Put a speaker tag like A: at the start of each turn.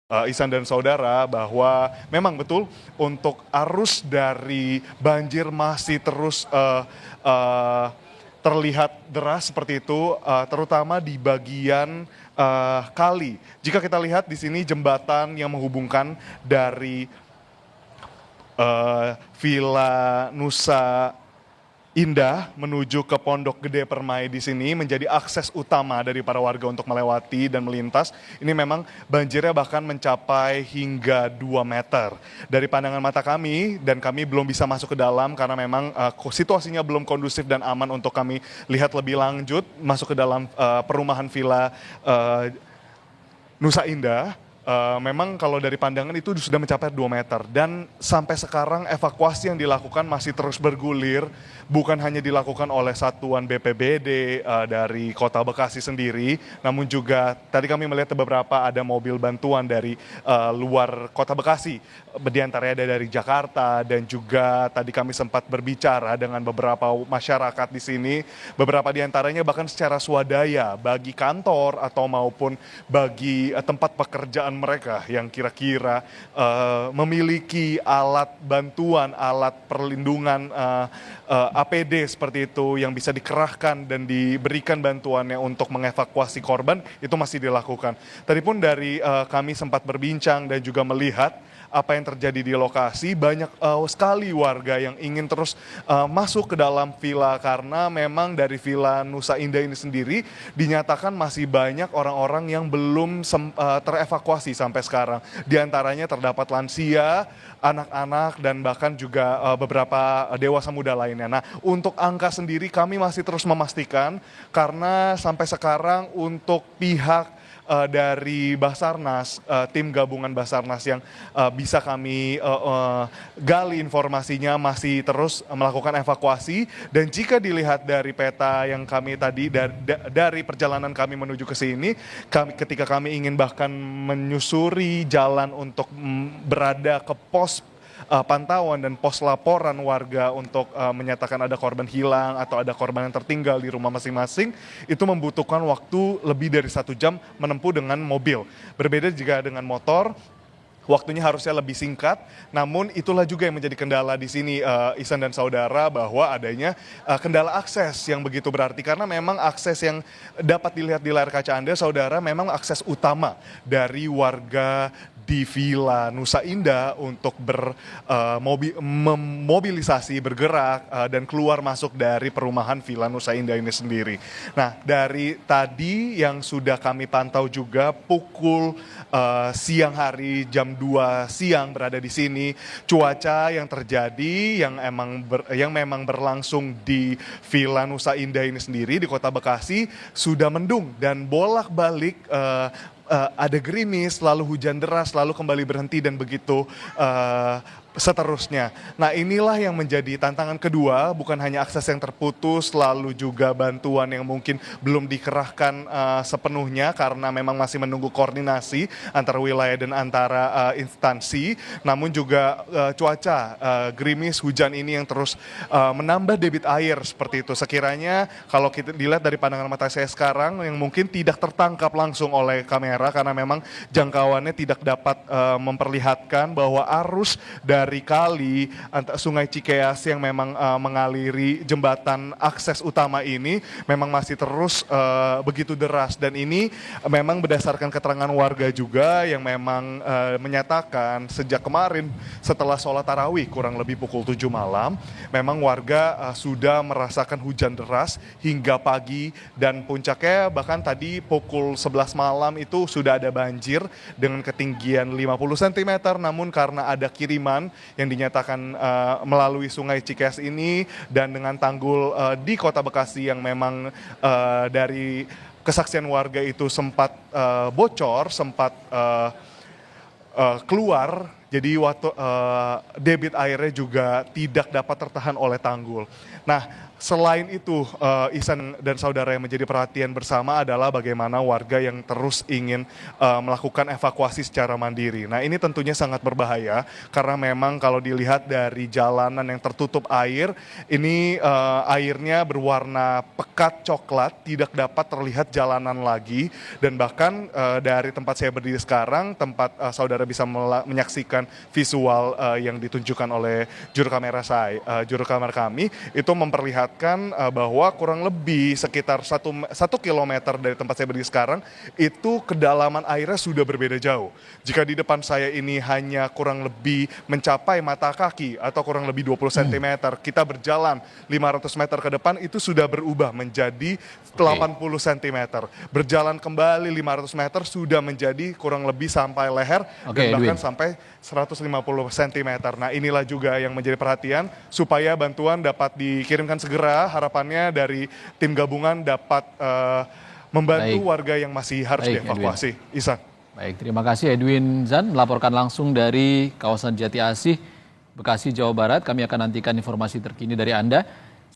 A: Ihsan dan saudara, bahwa memang betul untuk arus dari banjir masih terus terlihat deras seperti itu, terutama di bagian kali. Jika kita lihat di sini jembatan yang menghubungkan dari Villa Nusa Indah menuju ke Pondok Gede Permai di sini menjadi akses utama dari para warga untuk melewati dan melintas. Ini memang banjirnya bahkan mencapai hingga 2 meter. Dari pandangan mata kami, dan kami belum bisa masuk ke dalam karena memang situasinya belum kondusif dan aman untuk kami lihat lebih lanjut masuk ke dalam perumahan Villa Nusa Indah. Memang kalau dari pandangan itu sudah mencapai 2 meter, dan sampai sekarang evakuasi yang dilakukan masih terus bergulir, bukan hanya dilakukan oleh satuan BPBD dari Kota Bekasi sendiri, namun juga tadi kami melihat beberapa ada mobil bantuan dari luar Kota Bekasi, di antaranya ada dari Jakarta, dan juga tadi kami sempat berbicara dengan beberapa masyarakat di sini, beberapa di antaranya bahkan secara swadaya bagi kantor atau maupun bagi tempat pekerjaan mereka yang kira-kira memiliki alat bantuan, alat perlindungan APD seperti itu yang bisa dikerahkan dan diberikan bantuannya untuk mengevakuasi korban, itu masih dilakukan. Tadi pun dari kami sempat berbincang dan juga melihat apa yang terjadi di lokasi, banyak sekali warga yang ingin terus masuk ke dalam villa, karena memang dari Villa Nusa Indah ini sendiri dinyatakan masih banyak orang-orang yang belum terevakuasi sampai sekarang. Di antaranya terdapat lansia, anak-anak, dan bahkan juga beberapa dewasa muda lainnya. Nah, untuk angka sendiri kami masih terus memastikan, karena sampai sekarang untuk pihak dari Basarnas, tim gabungan Basarnas yang bisa kami gali informasinya masih terus melakukan evakuasi. Dan jika dilihat dari peta yang kami tadi dari perjalanan kami menuju ke sini, ketika kami ingin bahkan menyusuri jalan untuk berada ke pos pantauan dan pos laporan warga untuk menyatakan ada korban hilang atau ada korban yang tertinggal di rumah masing-masing, itu membutuhkan waktu lebih dari 1 jam menempuh dengan mobil. Berbeda jika dengan motor, waktunya harusnya lebih singkat, namun itulah juga yang menjadi kendala di sini, Ihsan dan saudara, bahwa adanya kendala akses yang begitu berarti, karena memang akses yang dapat dilihat di layar kaca Anda, saudara, memang akses utama dari warga di Villa Nusa Indah untuk memobilisasi, bergerak, dan keluar masuk dari perumahan Villa Nusa Indah ini sendiri. Nah, dari tadi yang sudah kami pantau juga pukul siang hari jam 2 siang berada di sini, cuaca yang terjadi yang memang berlangsung di Villa Nusa Indah ini sendiri di Kota Bekasi sudah mendung dan bolak-balik ada gerimis, lalu hujan deras, lalu kembali berhenti, dan begitu seterusnya. Nah, inilah yang menjadi tantangan kedua, bukan hanya akses yang terputus, lalu juga bantuan yang mungkin belum dikerahkan sepenuhnya karena memang masih menunggu koordinasi antara wilayah dan antara instansi, namun juga cuaca gerimis, hujan ini yang terus menambah debit air seperti itu. Sekiranya kalau kita dilihat dari pandangan mata saya sekarang, yang mungkin tidak tertangkap langsung oleh kamera karena memang jangkauannya tidak dapat memperlihatkan bahwa arus dari kali Sungai Cikeas yang memang mengaliri jembatan akses utama ini memang masih terus begitu deras, dan ini memang berdasarkan keterangan warga juga yang memang menyatakan sejak kemarin setelah sholat tarawih kurang lebih pukul 7 malam, memang warga sudah merasakan hujan deras hingga pagi, dan puncaknya bahkan tadi pukul 11 malam itu sudah ada banjir dengan ketinggian 50 cm, namun karena ada kiriman yang dinyatakan melalui Sungai Cikeas ini dan dengan tanggul di Kota Bekasi yang memang dari kesaksian warga itu sempat bocor, sempat keluar Jadi debit airnya juga tidak dapat tertahan oleh tanggul. Nah, selain itu, Ihsan dan saudara, yang menjadi perhatian bersama adalah bagaimana warga yang terus ingin melakukan evakuasi secara mandiri. Nah, ini tentunya sangat berbahaya karena memang kalau dilihat dari jalanan yang tertutup air, ini airnya berwarna pekat coklat, tidak dapat terlihat jalanan lagi, dan bahkan dari tempat saya berdiri sekarang, tempat saudara bisa menyaksikan visual yang ditunjukkan oleh juru kamera kami, itu memperlihatkan bahwa kurang lebih sekitar 1 kilometer dari tempat saya berdiri sekarang, itu kedalaman airnya sudah berbeda jauh. Jika di depan saya ini hanya kurang lebih mencapai mata kaki atau kurang lebih 20 cm, kita berjalan 500 meter ke depan itu sudah berubah menjadi 80 cm. Berjalan kembali 500 meter sudah menjadi kurang lebih sampai leher, dan bahkan sampai 150 cm. Nah, inilah juga yang menjadi perhatian supaya bantuan dapat dikirimkan segera. Harapannya dari tim gabungan dapat membantu warga yang masih harus dievakuasi. Ihsan.
B: Baik, terima kasih Edwin Zan melaporkan langsung dari kawasan Jati Asih, Bekasi, Jawa Barat. Kami akan nantikan informasi terkini dari Anda.